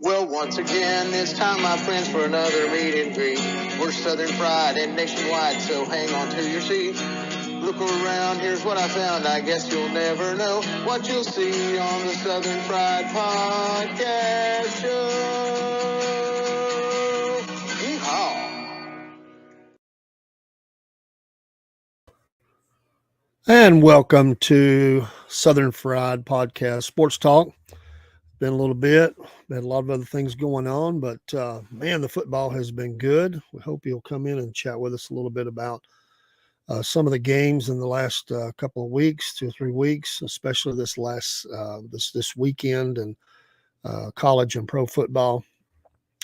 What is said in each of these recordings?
Well, once again, it's time, my friends, for another meet and greet. We're Southern Fried and nationwide, so hang on to your seat. Look around, here's what I found. I guess you'll never know what you'll see on the Southern Fried Podcast Show. Yeehaw! And welcome to Southern Fried Podcast Sports Talk. Been a little bit, had a lot of other things going on, but man, the football has been good. We hope you'll come in and chat with us a little bit about some of the games in the last couple of weeks, 2 or 3 weeks, especially this last this weekend and college and pro football.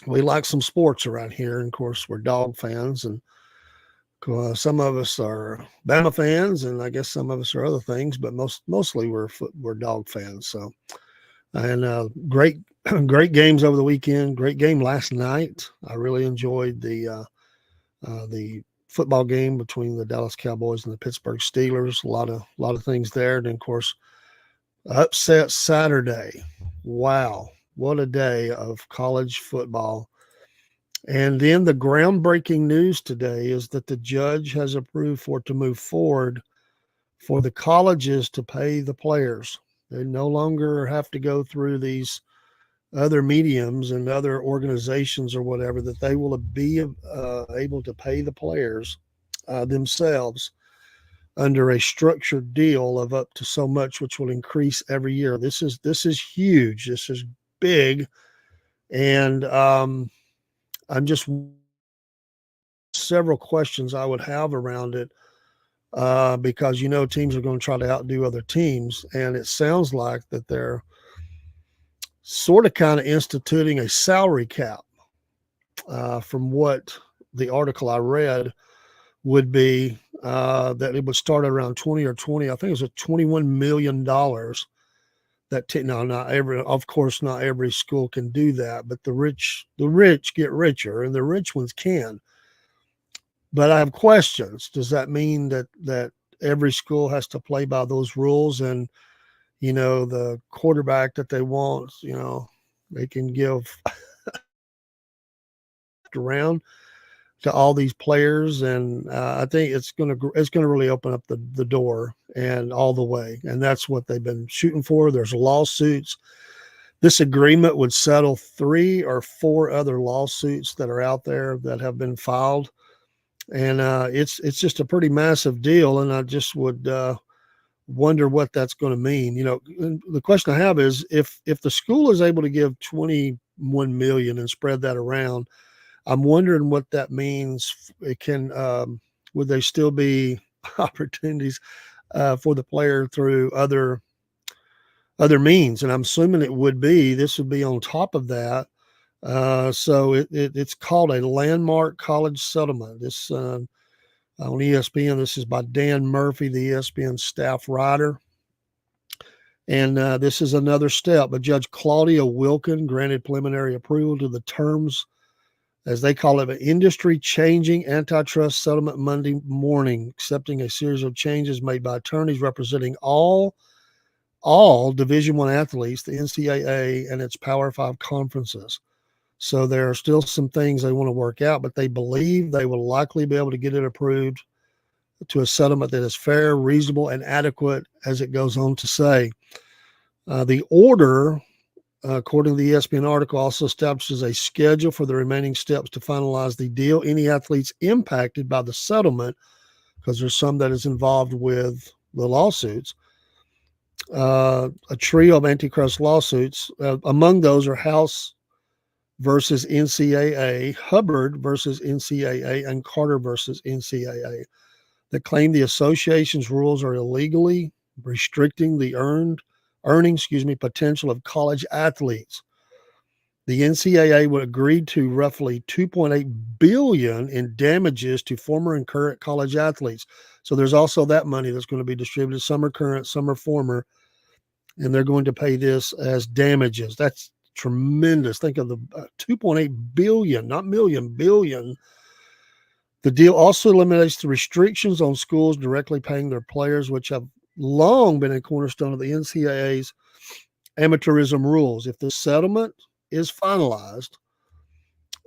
We like some sports around here, and of course, we're dog fans, and some of us are Bama fans, and I guess some of us are other things, but mostly we're dog fans. So. And great games over the weekend. Great game last night. I really enjoyed the football game between the Dallas Cowboys and the Pittsburgh Steelers. A lot of things there. And of course, upset Saturday. Wow, what a day of college football! And then the groundbreaking news today is that the judge has approved for it to move forward for the colleges to pay the players. They no longer have to go through these other mediums and other organizations or whatever, that they will be able to pay the players themselves under a structured deal of up to so much, which will increase every year. This is huge. This is big. And I'm just several questions I would have around it. Because teams are going to try to outdo other teams, and it sounds like that they're sort of kind of instituting a salary cap. From what the article I read would be, that it would start at around 20 or 20. I think it was a $21 million. Of course, not every school can do that, but the rich get richer, and the rich ones can. But I have questions. Does that mean that every school has to play by those rules, and, the quarterback that they want, they can give around to all these players? And I think it's going to really open up the door and all the way. And that's what they've been shooting for. There's lawsuits. This agreement would settle 3 or 4 other lawsuits that are out there that have been filed. And it's just a pretty massive deal, and I just would wonder what that's going to mean. The question I have is, if the school is able to give $21 million and spread that around, I'm wondering what that means. It can would there still be opportunities for the player through other means? And I'm assuming it would be. This would be on top of that. So it's called a landmark college settlement. This on ESPN. This is by Dan Murphy, the ESPN staff writer. And this is another step. But Judge Claudia Wilkin granted preliminary approval to the terms, as they call it, an industry-changing antitrust settlement Monday morning, accepting a series of changes made by attorneys representing all Division I athletes, the NCAA, and its Power 5 conferences. So there are still some things they want to work out, but they believe they will likely be able to get it approved to a settlement that is fair, reasonable, and adequate, as it goes on to say. The order, according to the ESPN article, also establishes a schedule for the remaining steps to finalize the deal. Any athletes impacted by the settlement, because there's some that is involved with the lawsuits, a trio of antitrust lawsuits. Among those are House versus NCAA, Hubbard versus NCAA, and Carter versus NCAA, that claim the association's rules are illegally restricting the earning potential of college athletes. The NCAA would agree to roughly $2.8 billion in damages to former and current college athletes. So there's also that money that's going to be distributed. Some are current, some are former, and they're going to pay this as damages. That's tremendous. Think of the 2.8 billion, not million, billion. The deal also eliminates the restrictions on schools directly paying their players, which have long been a cornerstone of the NCAA's amateurism rules. If the settlement is finalized,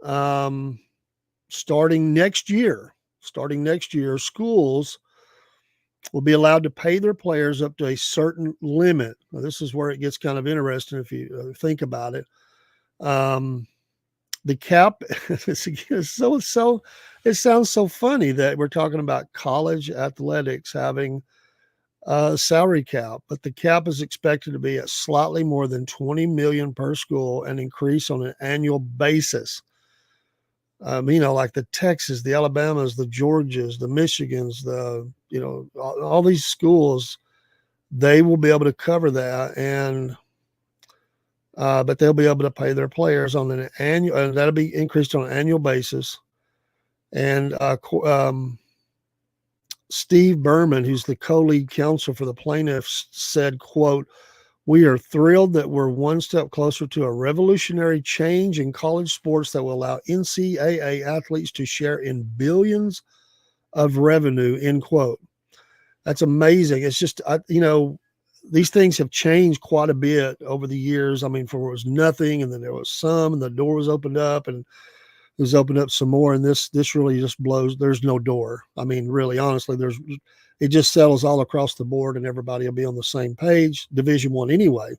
um, starting next year, schools will be allowed to pay their players up to a certain limit. Now, this is where it gets kind of interesting if you think about it. The cap is so it sounds so funny that we're talking about college athletics having a salary cap, but the cap is expected to be at slightly more than 20 million per school and increase on an annual basis. Like the Texas, the Alabamas, the Georgias, the Michigans, all these schools, they will be able to cover that, and but they'll be able to pay their players on an annual, and that'll be increased on an annual basis. And Steve Berman, who's the co-lead counsel for the plaintiffs, said, quote, "We are thrilled that we're one step closer to a revolutionary change in college sports that will allow NCAA athletes to share in billions of revenue," end quote. That's amazing. It's just, these things have changed quite a bit over the years. I mean, for it was nothing, and then there was some, and the door was opened up, and it was opened up some more. And this really just blows. There's no door. I mean, really, honestly, it just settles all across the board, and everybody will be on the same page. Division I anyway.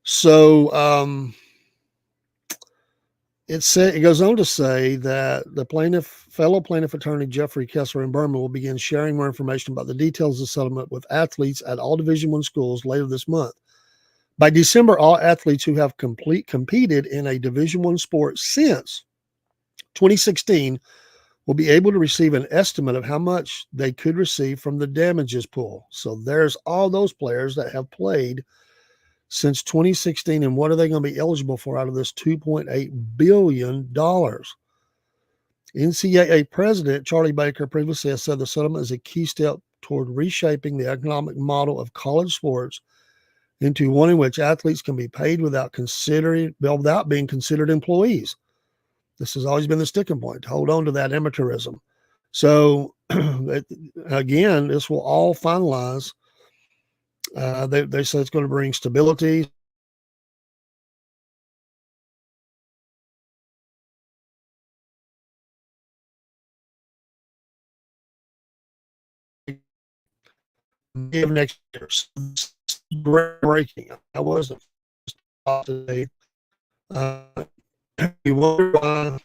So it goes on to say that the fellow plaintiff attorney Jeffrey Kessler in Berman will begin sharing more information about the details of the settlement with athletes at all Division I schools later this month. By December, all athletes who have competed in a Division I sport since 2016 will be able to receive an estimate of how much they could receive from the damages pool. So there's all those players that have played since 2016, and what are they going to be eligible for out of this $2.8 billion? NCAA President Charlie Baker previously has said the settlement is a key step toward reshaping the economic model of college sports into one in which athletes can be paid without being considered employees. This has always been the sticking point, to hold on to that amateurism. So again, this will all finalize. They say it's going to bring stability. Of next year. Breaking. I wasn't today. You wonder why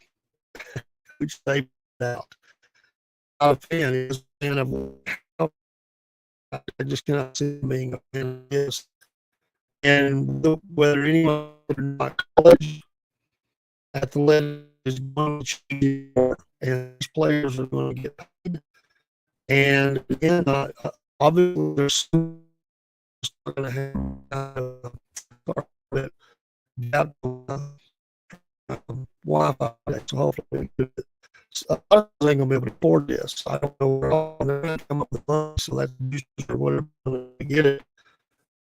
which they out. Not a fan is a fan of. I just cannot see being a fan of this. And whether anyone or not, college athletics is going to change, and these players are going to get paid. And again, obviously, there's going to have Wi-Fi. So hopefully, I ain't going to be able to afford this. I don't know where all they're going to come up with money, so that's or whatever to get it.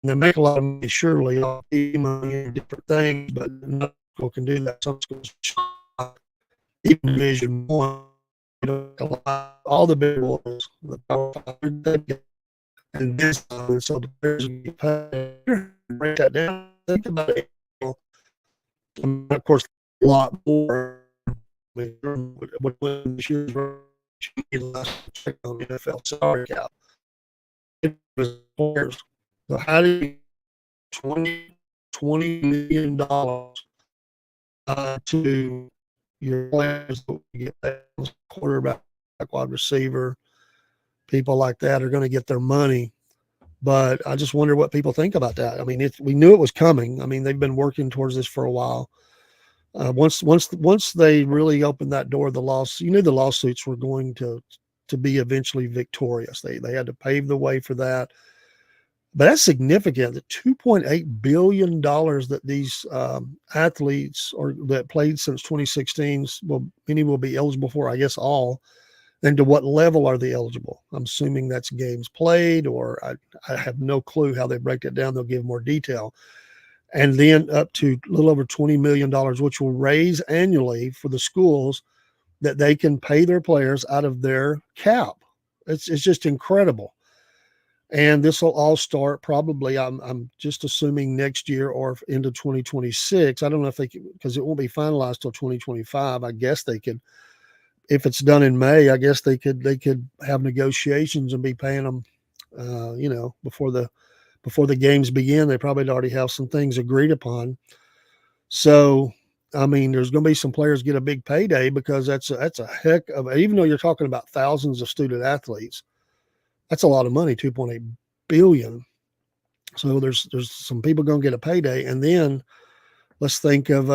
And they make a lot of money, surely, all money and different things, but not people can do that. Some schools, even Division I, all the big ones, the Power 5, and this, and so the players get paid. Break that down. Think about it. And of course, a lot more. What this year's check on the NFL salary cap. It was players. So how do you $20 million to your players that get that quarterback, wide receiver, people like that are going to get their money. But I just wonder what people think about that. I mean, we knew it was coming. I mean, they've been working towards this for a while. Once they really opened that door, you knew the lawsuits were going to be eventually victorious. They had to pave the way for that. But that's significant. The $2.8 billion that these athletes that played since 2016, many will be eligible for, I guess all. And to what level are they eligible? I'm assuming that's games played, or I have no clue how they break that down. They'll give more detail. And then up to a little over $20 million, which will raise annually for the schools that they can pay their players out of their cap. It's just incredible. And this will all start probably, I'm just assuming next year or into 2026. I don't know if they can, because it won't be finalized till 2025. I guess they could, if it's done in May, I guess they could have negotiations and be paying them, before the games begin. They probably already have some things agreed upon. So, I mean, there's going to be some players get a big payday because that's a heck of, even though you're talking about thousands of student athletes, that's a lot of money, 2.8 billion. So there's some people going to get a payday, and then let's think of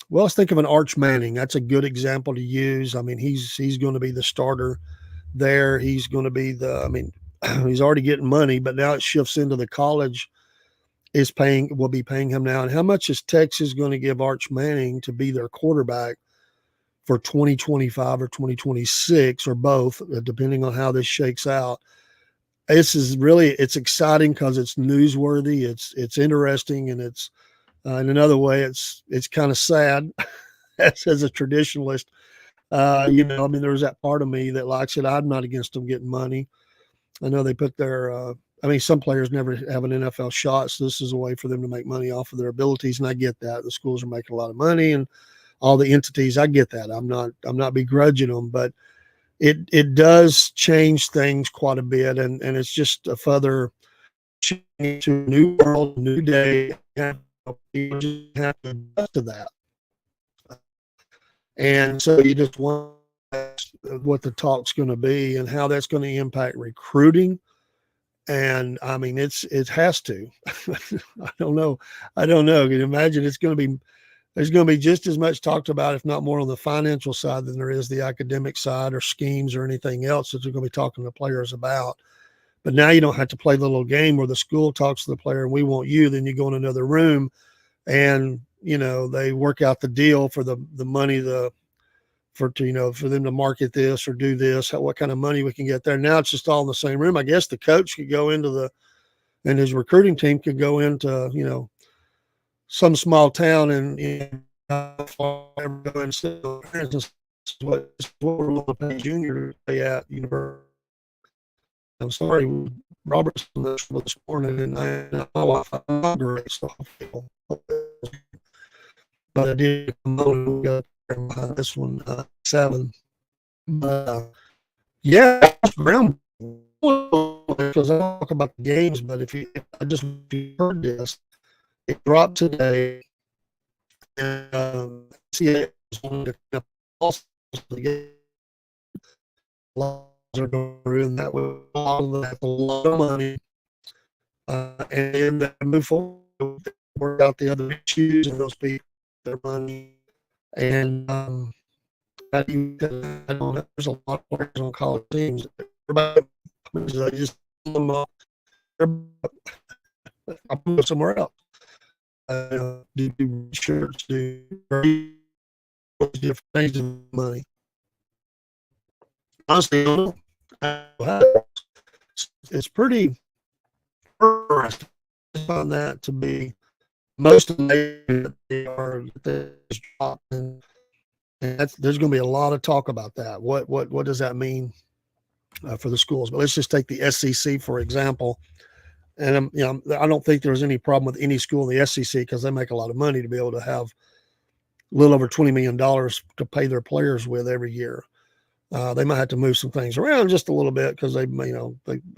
let's think of an Arch Manning. That's a good example to use. I mean, he's going to be the starter there. He's going to be the. I mean, he's already getting money, but now it shifts into the college will be paying him now. And how much is Texas going to give Arch Manning to be their quarterback for 2025 or 2026 or both, depending on how this shakes out? It's exciting because it's newsworthy, it's interesting, and it's in another way it's kind of sad as a traditionalist. I mean, there's that part of me that likes it. I'm not against them getting money. I know they put their I mean, some players never have an NFL shot, so this is a way for them to make money off of their abilities, and I get that. The schools are making a lot of money, and all the entities, I get that. I'm not begrudging them, but it does change things quite a bit, and it's just a further change to a new world, a new day. You just have to adjust to that, and so you just want what the talk's going to be and how that's going to impact recruiting. And I mean, it has to. I don't know. I don't know. Can you imagine? There's going to be just as much talked about, if not more, on the financial side than there is the academic side or schemes or anything else that they're going to be talking to players about. But now you don't have to play the little game where the school talks to the player and we want you. Then you go in another room and, they work out the deal for the money, for them to market this or do this, what kind of money we can get there. Now it's just all in the same room. I guess the coach could go and his recruiting team could go into, some small town and what we're looking to pay junior to pay at university. I'm sorry, Robertson this morning, and my wife, I'm not great, so but I did come on and got behind this one 7. But yeah, ground because I talk about the games, but if you heard this, it dropped today. And CA is one of the also the game. Are going in that way. That's a lot of money, and then they move forward, work out the other issues, and those people their money. And I don't know, there's a lot of players on college teams. Everybody, I just them up. I'll go somewhere else. Do shirts, do different things with money. Honestly, I don't know. It's pretty interesting on that to be most of the they are dropped, and there's going to be a lot of talk about that. What does that mean for the schools? But let's just take the SEC for example. And I don't think there's any problem with any school in the SEC because they make a lot of money to be able to have a little over $20 million to pay their players with every year. They might have to move some things around just a little bit because they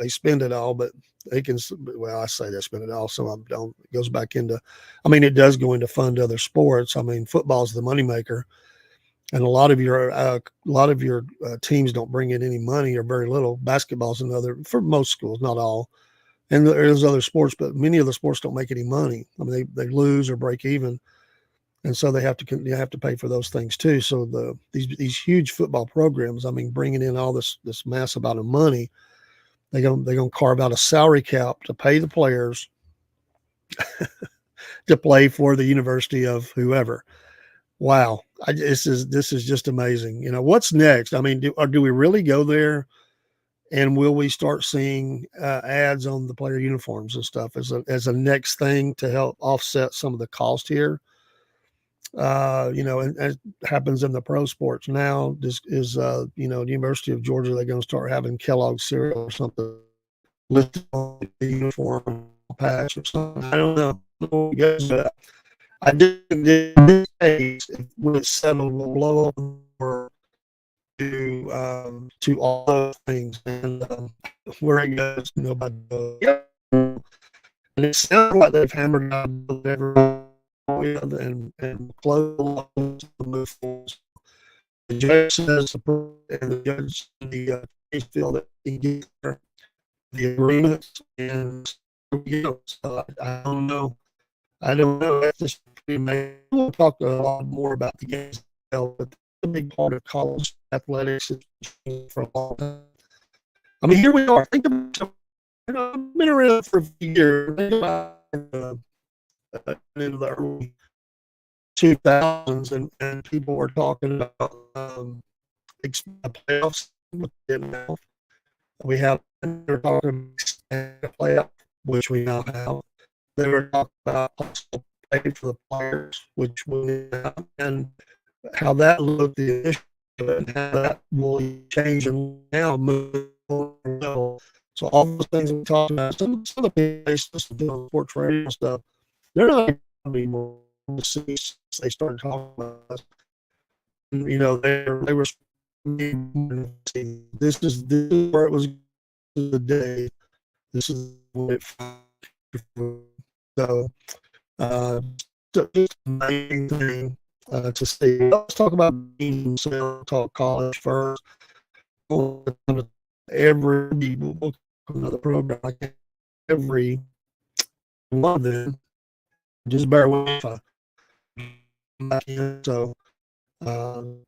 spend it all, but they can. Well, I say they spend it all, so it goes back into. I mean, it does go into fund other sports. I mean, football is the moneymaker, and a lot of your teams don't bring in any money or very little. Basketball's another for most schools, not all. And there's other sports, but many of the sports don't make any money. I mean, they lose or break even, and so they have to pay for those things too. So these huge football programs, I mean, bringing in all this massive amount of money, they're gonna carve out a salary cap to pay the players to play for the university of whoever. Wow, this is just amazing. What's next? I mean, do we really go there? And will we start seeing ads on the player uniforms and stuff as a next thing to help offset some of the cost here? And it happens in the pro sports now. This is, the University of Georgia, they're going to start having Kellogg cereal or something listed on the uniform patch or something. I don't know. But I did this case when it's settled, we'll blow over to all those things and where it goes, nobody knows. Yeah. And it sounds like they've hammered out whatever and close the move forward. The judge says and the judge the case feel that he gets the agreements and so I don't know. I don't know. That's just we'll talk a lot more about the games, but it's a big part of college athletics for a long time. I mean, here we are. Think about, I've been around for a few years. Think about in the early 2000s, and people were talking about playoffs. We have they're talking about playoff, which we now have. They were talking about possible pay for the players, which we have, and how that looked the issue and how that will change and now move on. So all those things we talked about, some of the people listen to sports radio stuff, they're not anymore. They started talking about us. They were this is where it was the day. This is what it so just amazing thing to see. Let's talk about games. Talk college first. Every another program, every one of them. Just bear with me. So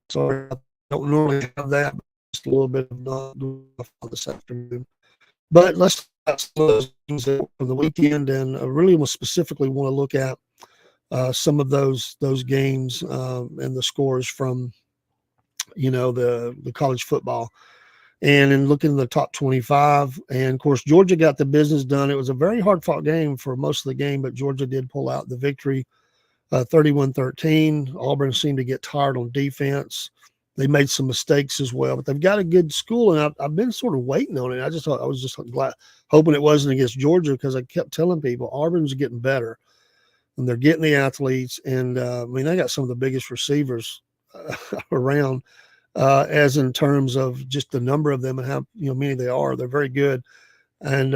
sorry, I don't normally have that. But just a little bit of on this afternoon. But let's talk about some of those things from the weekend, and I really specifically want to look at some of those games and the scores from the college football, and in looking at the top 25. And of course, Georgia got the business done. It was a very hard fought game for most of the game, but Georgia did pull out the victory, 31-13. Auburn seemed to get tired on defense. They made some mistakes as well, but they've got a good school, and I've been sort of waiting on it. I was just glad, hoping it wasn't against Georgia, because I kept telling people Auburn's getting better, and they're getting the athletes, and I mean, they got some of the biggest receivers around, as in terms of just the number of them and how many they are. They're very good, and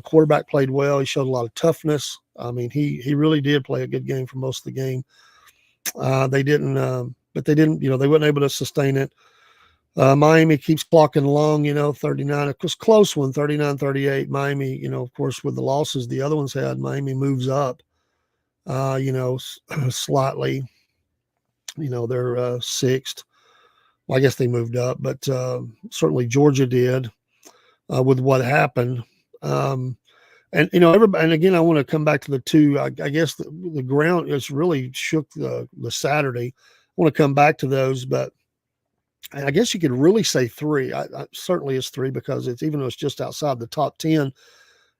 quarterback played well. He showed a lot of toughness. I mean, he really did play a good game for most of the game. They didn't. But they didn't, they weren't able to sustain it. Miami keeps clocking along, 39. It was a close one, 39-38. Miami, of course, with the losses the other ones had, Miami moves up, slightly. They're sixth. Well, I guess they moved up, but certainly Georgia did with what happened. And everybody, and again, I want to come back to the two. I guess the ground has really shook the Saturday. I want to come back to those, but I guess you could really say three. I certainly it's three, because even though it's just outside the top 10,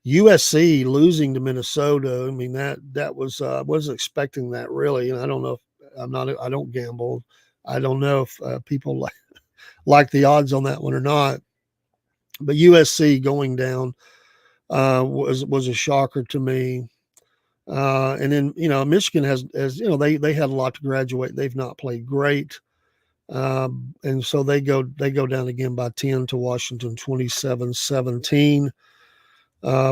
USC losing to Minnesota. I mean, that was I wasn't expecting that really, and I don't know if I don't gamble. I don't know if people like the odds on that one or not. But USC going down was a shocker to me. And then Michigan has they had a lot to graduate. They've not played great, and so they go down again by 10 to Washington, 27-17.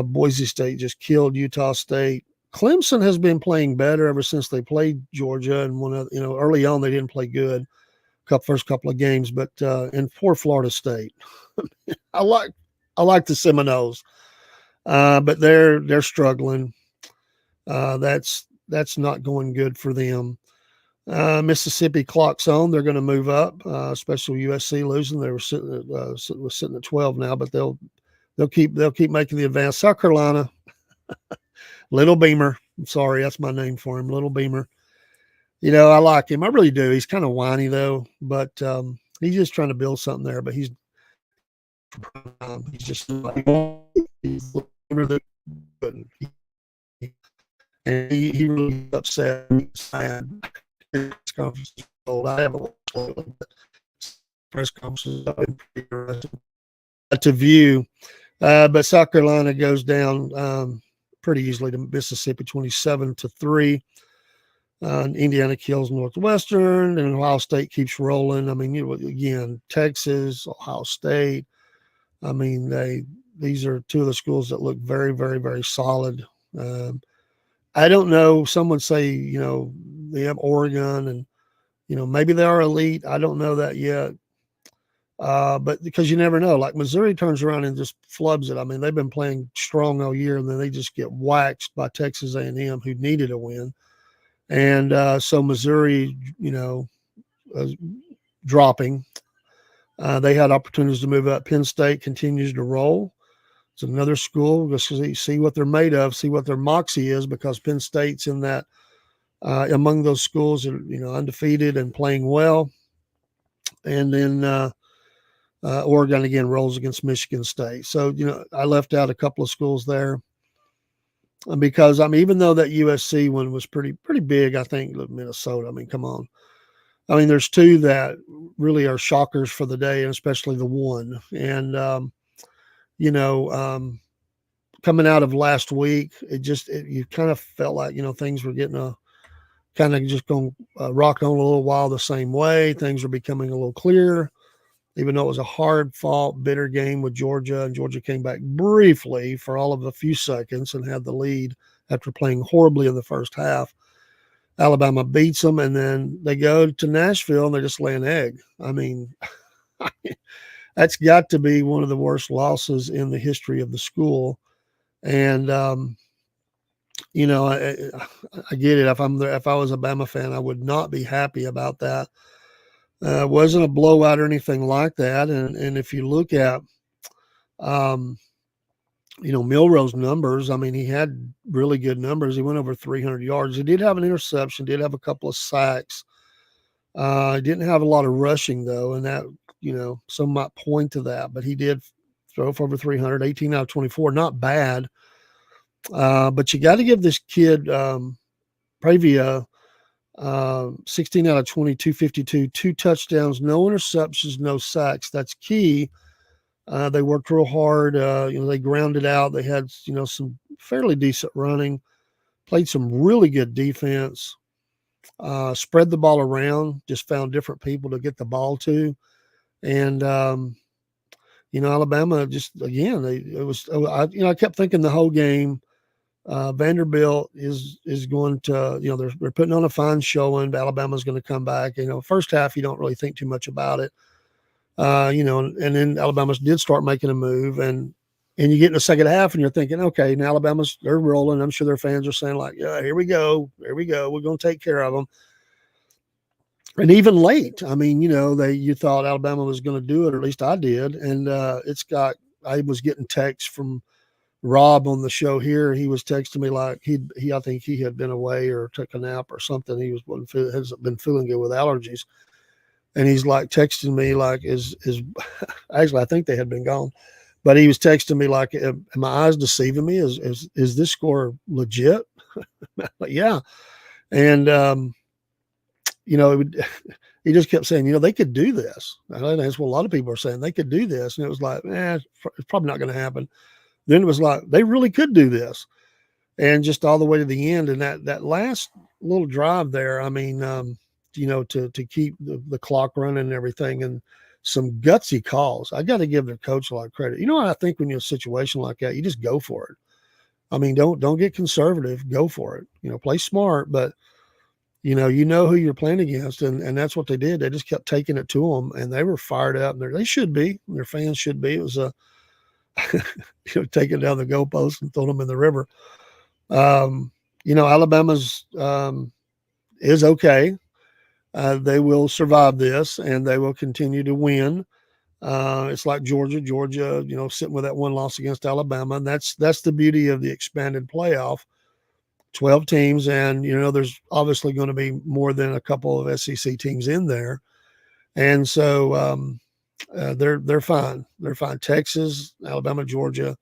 Boise State just killed Utah State. Clemson has been playing better ever since they played Georgia, and early on they didn't play good first couple of games, but and poor Florida State. I like the Seminoles, but they're struggling. That's not going good for them. Mississippi clocks on. They're going to move up, especially USC losing. They were sitting at 12 now, but they'll keep making the advance. South Carolina, Little Beamer. I'm sorry, that's my name for him, Little Beamer. I like him. I really do. He's kind of whiny though, but he's just trying to build something there. But he's just like he's and he really upset. Sad. Press conferences. I haven't watched press conferences to view. But South Carolina goes down pretty easily to Mississippi, 27-3. Indiana kills Northwestern, and Ohio State keeps rolling. I mean, again, Texas, Ohio State. I mean, these are two of the schools that look very, very, very solid. I don't know. Some would say, they have Oregon, and maybe they are elite. I don't know that yet. But because you never know, like Missouri turns around and just flubs it. I mean, they've been playing strong all year, and then they just get waxed by Texas A&M, who needed a win. And so Missouri, dropping. They had opportunities to move up. Penn State continues to roll. It's another school. Just see what they're made of, see what their moxie is, because Penn State's in that among those schools that are, undefeated and playing well. And then Oregon again rolls against Michigan State. So, I left out a couple of schools there because even though that USC one was pretty big, I think Minnesota. I mean, come on. I mean, there's two that really are shockers for the day, and especially the one. And coming out of last week, you kind of felt like things were getting kind of just going rock on a little while the same way. Things were becoming a little clearer. Even though it was a hard-fought, bitter game with Georgia, and Georgia came back briefly for all of a few seconds and had the lead after playing horribly in the first half. Alabama beats them, and then they go to Nashville, and they just lay an egg. I mean, that's got to be one of the worst losses in the history of the school. And, I get it. If I was a Bama fan, I would not be happy about that. Wasn't a blowout or anything like that. And if you look at, Milroe's numbers, I mean, he had really good numbers. He went over 300 yards. He did have an interception, did have a couple of sacks. He didn't have a lot of rushing, though, and that, some might point to that. But he did throw for over 300, 18 out of 24. Not bad. But you got to give this kid, Pravia, 16 out of 20, 252, 2 touchdowns, no interceptions, no sacks. That's key. They worked real hard. They grounded out. They had, some fairly decent running, played some really good defense, spread the ball around, just found different people to get the ball to. And, Alabama just, again, I kept thinking the whole game, Vanderbilt is going to, they're putting on a fine showing, but Alabama's going to come back. First half, you don't really think too much about it. And then Alabama did start making a move, and you get in the second half and you're thinking, okay, now they're rolling. I'm sure their fans are saying like, yeah, here we go. We're going to take care of them. And even late, I mean, you thought Alabama was going to do it, or at least I did. And I was getting texts from Rob on the show here. He was texting me like I think he had been away or took a nap or something. He has been feeling good with allergies. And he's like texting me like, is actually, I think they had been gone, but he was texting me like, am my eyes deceiving me? Is this score legit? Like, yeah. And, he just kept saying, they could do this. And that's what a lot of people are saying. They could do this. And it was like, it's probably not going to happen. Then it was like, they really could do this. And just all the way to the end. And that last little drive there, I mean, to keep the clock running and everything, and some gutsy calls. I got to give the coach a lot of credit. I think when you're in a situation like that, you just go for it. I mean, don't get conservative. Go for it. Play smart, but you know who you're playing against, and that's what they did. They just kept taking it to them, and they were fired up. And they should be. Their fans should be. It was taking down the goalposts and throwing them in the river. Alabama's is okay. They will survive this, and they will continue to win. It's like Georgia, sitting with that one loss against Alabama. And that's the beauty of the expanded playoff, 12 teams. And, there's obviously going to be more than a couple of SEC teams in there. And so they're fine. They're fine. Texas, Alabama, Georgia,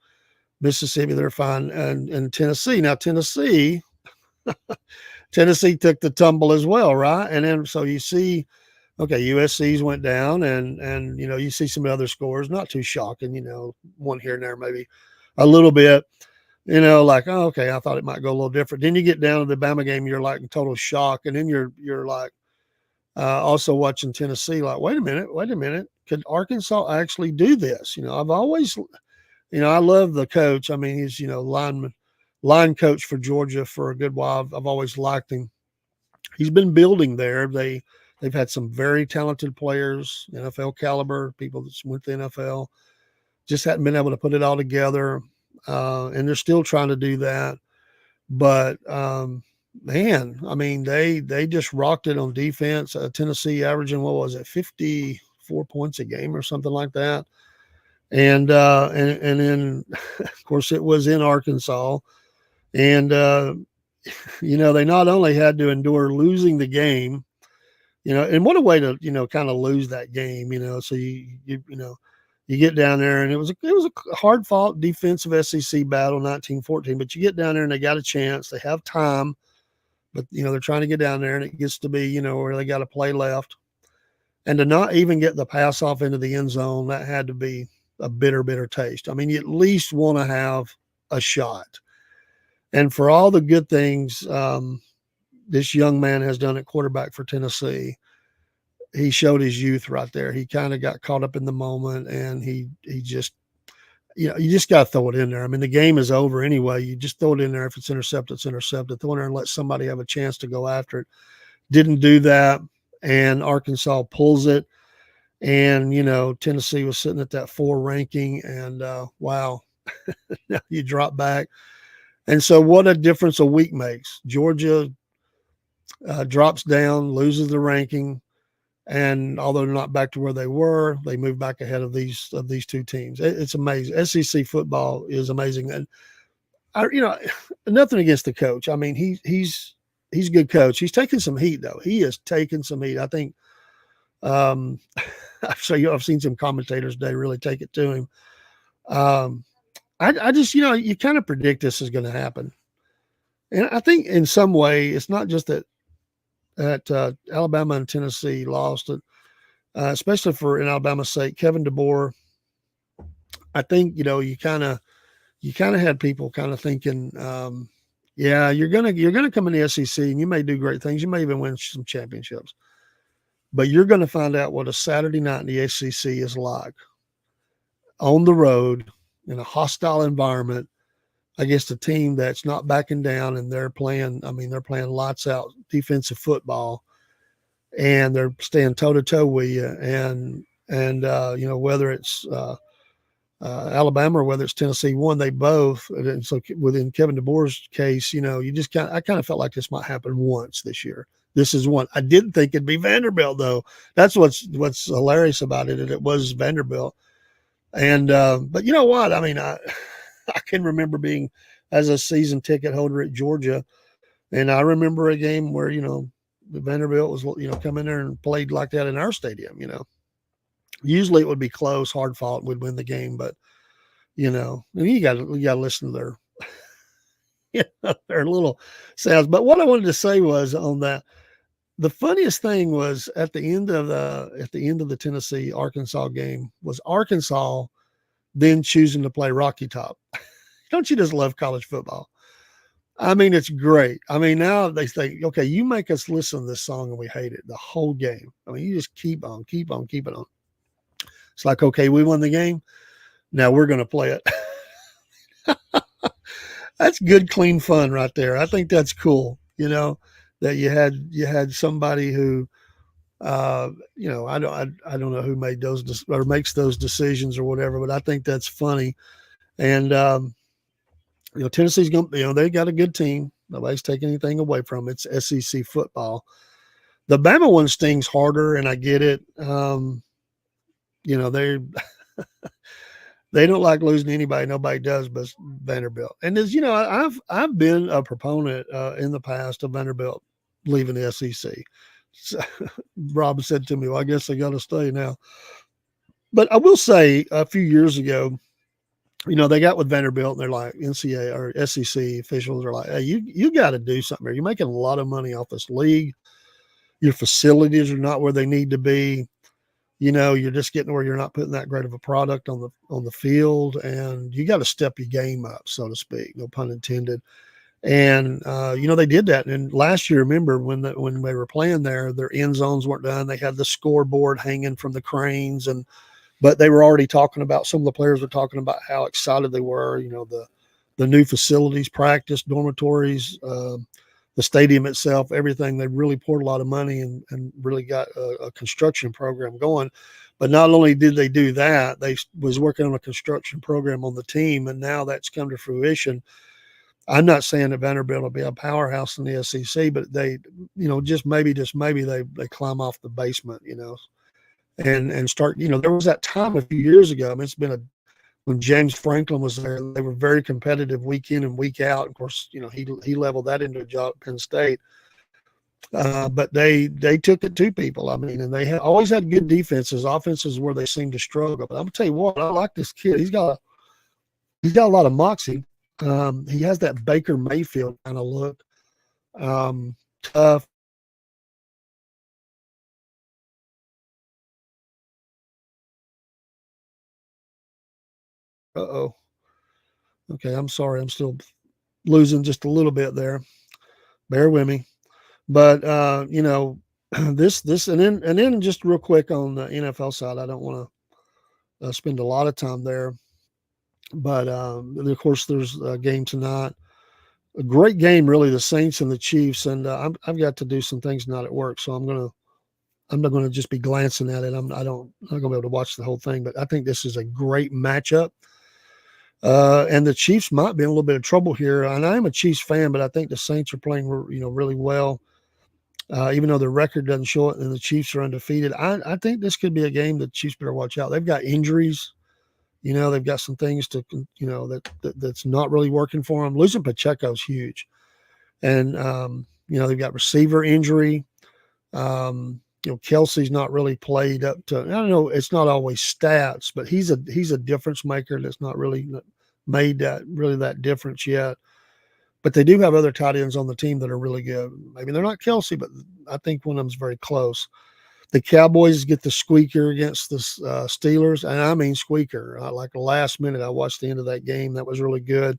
Mississippi, they're fine. And Tennessee. Now, Tennessee took the tumble as well, right? And then so you see Okay, USC's went down, and you see some other scores, not too shocking. One here and there, maybe a little bit. Like, oh, okay, I thought it might go a little different. Then you get down to the Bama game, you're like in total shock, and then you're like also watching Tennessee, like, wait a minute, could Arkansas actually do this? I've always, I love the coach. I mean, he's line coach for Georgia for a good while. I've always liked him. He's been building there. They've had some very talented players, NFL caliber, people that went to the NFL, just hadn't been able to put it all together. And they're still trying to do that. But man, I mean, they just rocked it on defense. Tennessee averaging, what was it, 54 points a game or something like that. And then of course it was in Arkansas, and they not only had to endure losing the game, and what a way to kind of lose that game. So you get down there, and it was a hard fought defensive SEC battle, 1914. But you get down there, and they got a chance. They have time, but they're trying to get down there, and it gets to be where they got a play left, and to not even get the pass off into the end zone, that had to be a bitter taste. I mean, you at least want to have a shot. And for all the good things this young man has done at quarterback for Tennessee, he showed his youth right there. He kind of got caught up in the moment, and he just, you just got to throw it in there. I mean, the game is over anyway. You just throw it in there. If it's intercepted, it's intercepted. Throw it in there and let somebody have a chance to go after it. Didn't do that, and Arkansas pulls it. And, Tennessee was sitting at that 4 ranking, and wow, now you drop back. And so what a difference a week makes. Georgia drops down, loses the ranking, and although they're not back to where they were, they move back ahead of these two teams. It's amazing. SEC football is amazing. And nothing against the coach. I mean, he's a good coach. He's taken some heat though. He has taken some heat. I think I've seen some commentators today really take it to him. I just, you kind of predict this is going to happen. And I think in some way, it's not just that Alabama and Tennessee lost it, especially in Alabama's sake. Kevin DeBoer, I think, you kind of had people kind of thinking, yeah, you're gonna come in the SEC and you may do great things. You may even win some championships. But you're going to find out what a Saturday night in the SEC is like on the road in a hostile environment against a team that's not backing down, and they're playing lights out defensive football, and they're staying toe to toe with you. And whether it's Alabama or whether it's Tennessee, they both. And so within Kevin DeBoer's case, I kind of felt like this might happen once this year. This is one. I didn't think it'd be Vanderbilt though. That's what's hilarious about it. And it was Vanderbilt. And but you know what? I mean, I can remember being as a season ticket holder at Georgia, and I remember a game where Vanderbilt was come in there and played like that in our stadium. Usually it would be close, hard fought, would win the game, but and you got to listen to their little sounds. But what I wanted to say was on that. The funniest thing was at the end of the Tennessee Arkansas game was Arkansas then choosing to play Rocky Top. Don't you just love college football? I mean, it's great. I mean, now they think, okay, you make us listen to this song and we hate it the whole game. I mean, you just keep on. It's like, okay, we won the game. Now we're going to play it. That's good, clean fun right there. I think that's cool. That you had somebody who, I don't know who made those or makes those decisions or whatever, but I think that's funny. And Tennessee's going. They got a good team. Nobody's taking anything away from it. It's SEC football. The Bama one stings harder, and I get it. They don't like losing to anybody. Nobody does, but Vanderbilt. And as I've been a proponent in the past of Vanderbilt leaving the SEC. So, Rob said to me, "Well, I guess they got to stay now." But I will say, a few years ago, they got with Vanderbilt, and they're like NCAA or SEC officials are like, "Hey, you got to do something here. You're making a lot of money off this league. Your facilities are not where they need to be. You're just getting where you're not putting that great of a product on the field, and you got to step your game up, so to speak. No pun intended. And they did that. And last year, remember when they were playing there, their end zones weren't done. They had the scoreboard hanging from the cranes, but they were already talking about, some of the players were talking about how excited they were. The new facilities, practice, dormitories, the stadium itself, everything. They really poured a lot of money and really got a construction program going. But not only did they do that, they was working on a construction program on the team, and now that's come to fruition. I'm not saying that Vanderbilt will be a powerhouse in the SEC, but they, just maybe they climb off the basement, and start. There was that time a few years ago. I mean, it's been when James Franklin was there, they were very competitive week in and week out. Of course, he leveled that into a job at Penn State. But they took it to people. I mean, and they always had good defenses, offenses where they seemed to struggle. But I'm gonna tell you what, I like this kid. He's got a lot of moxie. He has that Baker Mayfield kind of look. Tough. Uh-oh. Okay, I'm sorry. I'm still losing just a little bit there. Bear with me. But this and then just real quick on the NFL side, I don't want to spend a lot of time there. But of course, there's a game tonight. A great game, really. The Saints and the Chiefs, and I've got to do some things not at work, so I'm not going to just be glancing at it. I'm not going to be able to watch the whole thing, but I think this is a great matchup. And the Chiefs might be in a little bit of trouble here. And I am a Chiefs fan, but I think the Saints are playing, really well. Even though their record doesn't show it, and the Chiefs are undefeated. I think this could be a game that the Chiefs better watch out. They've got injuries. They've got some things that's not really working for them. Losing Pacheco is huge, and they've got receiver injury. Kelsey's not really played up to. I don't know. It's not always stats, but he's a difference maker that's not really made that difference yet. But they do have other tight ends on the team that are really good. Maybe they're not Kelsey, but I think one of them's very close. The Cowboys get the squeaker against the Steelers, and I mean squeaker. Like the last minute, I watched the end of that game. That was really good.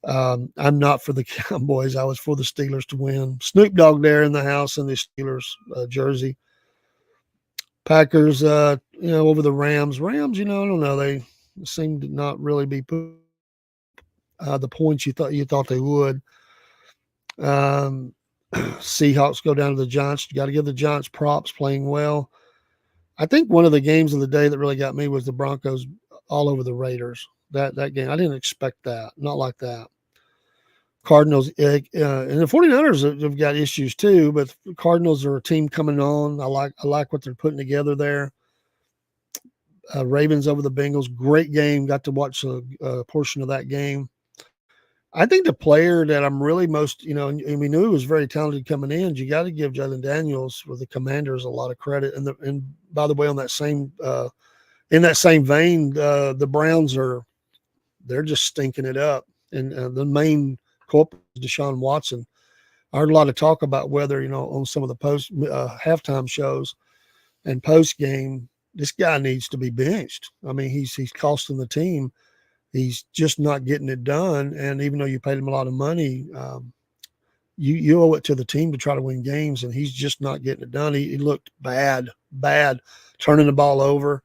I'm not for the Cowboys. I was for the Steelers to win. Snoop Dogg there in the house in the Steelers jersey. Packers, over the Rams. Rams, I don't know. They seem to not really be put the points you thought they would. Seahawks go down to the Giants. You got to give the Giants props, playing well. I think one of the games of the day that really got me was the Broncos all over the Raiders. That game, I didn't expect that. Not like that. Cardinals, and the 49ers have got issues too, but the Cardinals are a team coming on. I like what they're putting together there. Ravens over the Bengals, great game. Got to watch a portion of that game. I think the player that I'm really most, and we knew he was very talented coming in. You got to give Jalen Daniels with the Commanders a lot of credit. And by the way, on that same in that same vein, the Browns they're just stinking it up. And the main culprit is Deshaun Watson. I heard a lot of talk about whether on some of the post halftime shows and post game, this guy needs to be benched. I mean, he's costing the team. He's just not getting it done. And even though you paid him a lot of money, you owe it to the team to try to win games, and he's just not getting it done. He looked bad, turning the ball over.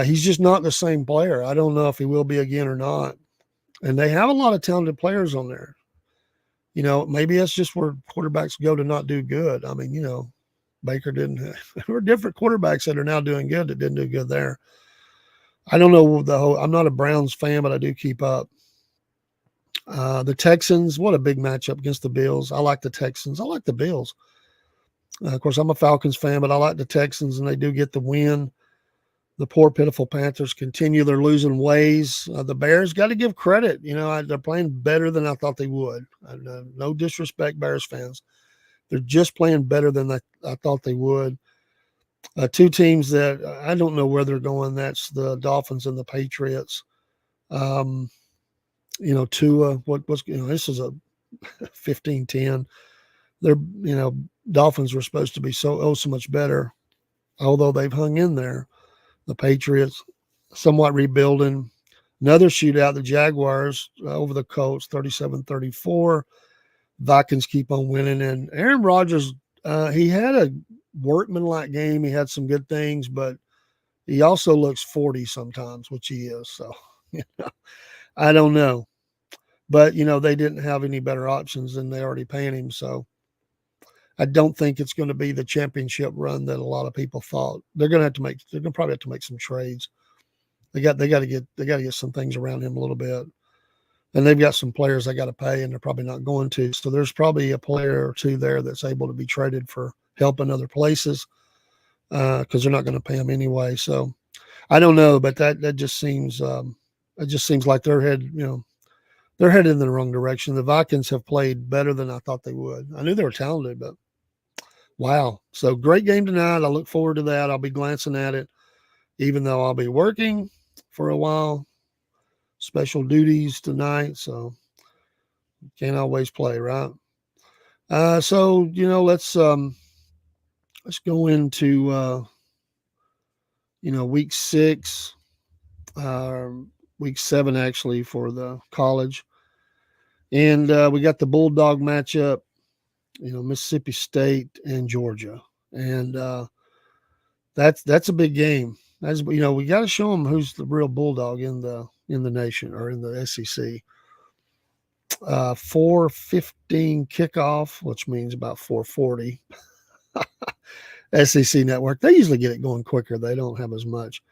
He's just not the same player. I don't know if he will be again or not. And they have a lot of talented players on there. Maybe that's just where quarterbacks go to not do good. I mean, Baker didn't. There were different quarterbacks that are now doing good that didn't do good there. I don't know I'm not a Browns fan, but I do keep up. The Texans, what a big matchup against the Bills. I like the Texans. I like the Bills. Of course, I'm a Falcons fan, but I like the Texans, and they do get the win. The poor, pitiful Panthers continue their losing ways. The Bears, got to give credit. They're playing better than I thought they would. No disrespect, Bears fans. They're just playing better than I thought they would. Two teams that I don't know where they're going. That's the Dolphins and the Patriots. Tua, this is a 15-10. They're, Dolphins were supposed to be so much better, although they've hung in there. The Patriots, somewhat rebuilding. Another shootout, the Jaguars over the Colts, 37-34. Vikings keep on winning. And Aaron Rodgers, he had a workmanlike game. He had some good things, but he also looks 40 sometimes, which he is. So, I don't know. But, they didn't have any better options than they already paying him. So I don't think it's going to be the championship run that a lot of people thought. They're going to probably have to make some trades. They got to get some things around him a little bit. And they've got some players they got to pay, and they're probably not going to. So there's probably a player or two there that's able to be traded for help in other places because they're not going to pay him anyway. So I don't know, but that just seems like they're headed in the wrong direction. The Vikings have played better than I thought they would. I knew they were talented, but wow. So great game tonight. I look forward to that. I'll be glancing at it, even though I'll be working for a while. Special duties tonight, so can't always play, right? So let's go into week 6, week 7 actually for the college, and we got the Bulldog matchup, Mississippi State and Georgia, and that's a big game. That's we got to show them who's the real Bulldog in the nation or in the SEC. 4:15 kickoff, which means about 4:40. SEC network. They usually get it going quicker. They don't have as much.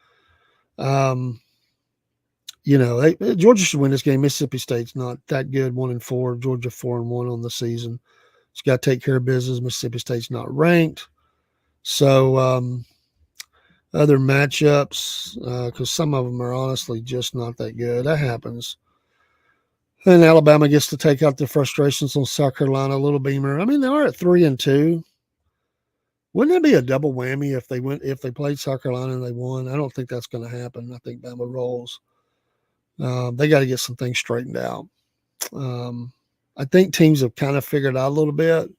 Georgia should win this game. Mississippi State's not that good. 1-4. Georgia 4-1 on the season. It's got to take care of business. Mississippi State's not ranked. So other matchups, because some of them are honestly just not that good. That happens. And Alabama gets to take out their frustrations on South Carolina, Little Beamer. I mean, they are at 3-2. Wouldn't that be a double whammy if they played South Carolina and they won? I don't think that's going to happen. I think Bama rolls. They got to get some things straightened out. I think teams have kind of figured out a little bit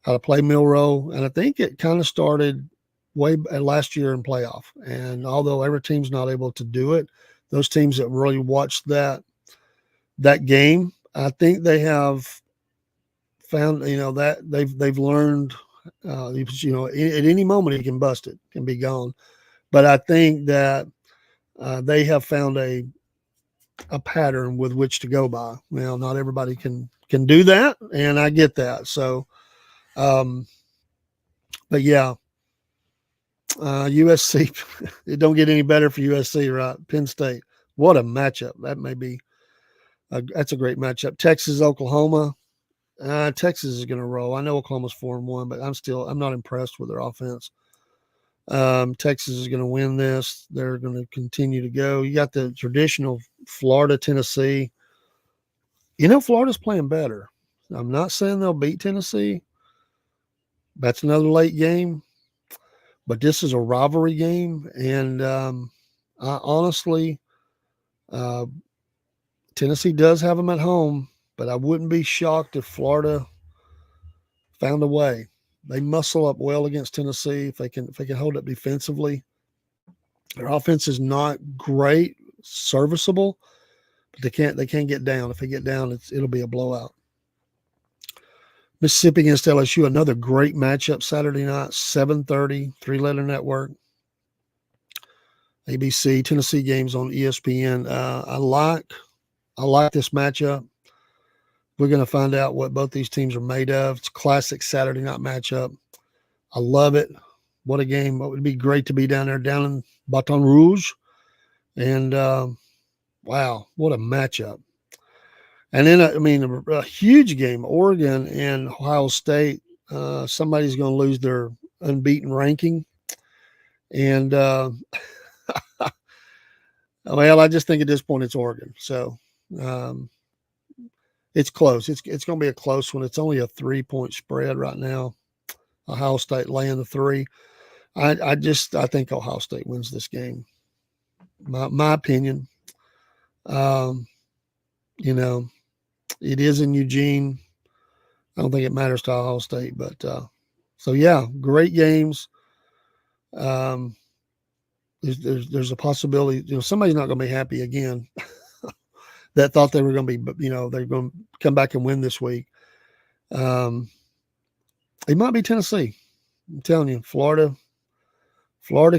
how to play Milroe, and I think it kind of started way last year in playoff. And although every team's not able to do it, those teams that really watched that game, I think they have found that they've learned. At any moment he can bust it, can be gone. But I think that they have found a pattern with which to go by. Well, not everybody can do that, and I get that. So, but yeah, USC, it don't get any better for USC, right? Penn State, what a matchup that may be. That's a great matchup. Texas, Oklahoma. Texas is going to roll. I know Oklahoma's 4-1, but I'm not impressed with their offense. Texas is going to win this. They're going to continue to go. You got the traditional Florida, Tennessee. Florida's playing better. I'm not saying they'll beat Tennessee. That's another late game, but this is a rivalry game, and honestly, Tennessee does have them at home. But I wouldn't be shocked if Florida found a way. They muscle up well against Tennessee if they can hold up defensively. Their offense is not great, serviceable, but they can't get down. If they get down, it'll be a blowout. Mississippi against LSU, another great matchup Saturday night, 7:30, 3-letter network. ABC, Tennessee games on ESPN. I like this matchup. We're going to find out what both these teams are made of. It's a classic Saturday night matchup. I love it. What a game. It would be great to be down in Baton Rouge. And, wow, what a matchup. And then, a huge game, Oregon and Ohio State. Somebody's going to lose their unbeaten ranking. And, well, I just think at this point it's Oregon. So, it's close. It's going to be a close one. It's only a 3-point spread right now. Ohio State laying the 3. I think Ohio State wins this game. My opinion. It is in Eugene. I don't think it matters to Ohio State, but So yeah, great games. Um, there's a possibility, somebody's not going to be happy again that thought they were going to be, they're going to come back and win this week. It might be Tennessee. I'm telling you, Florida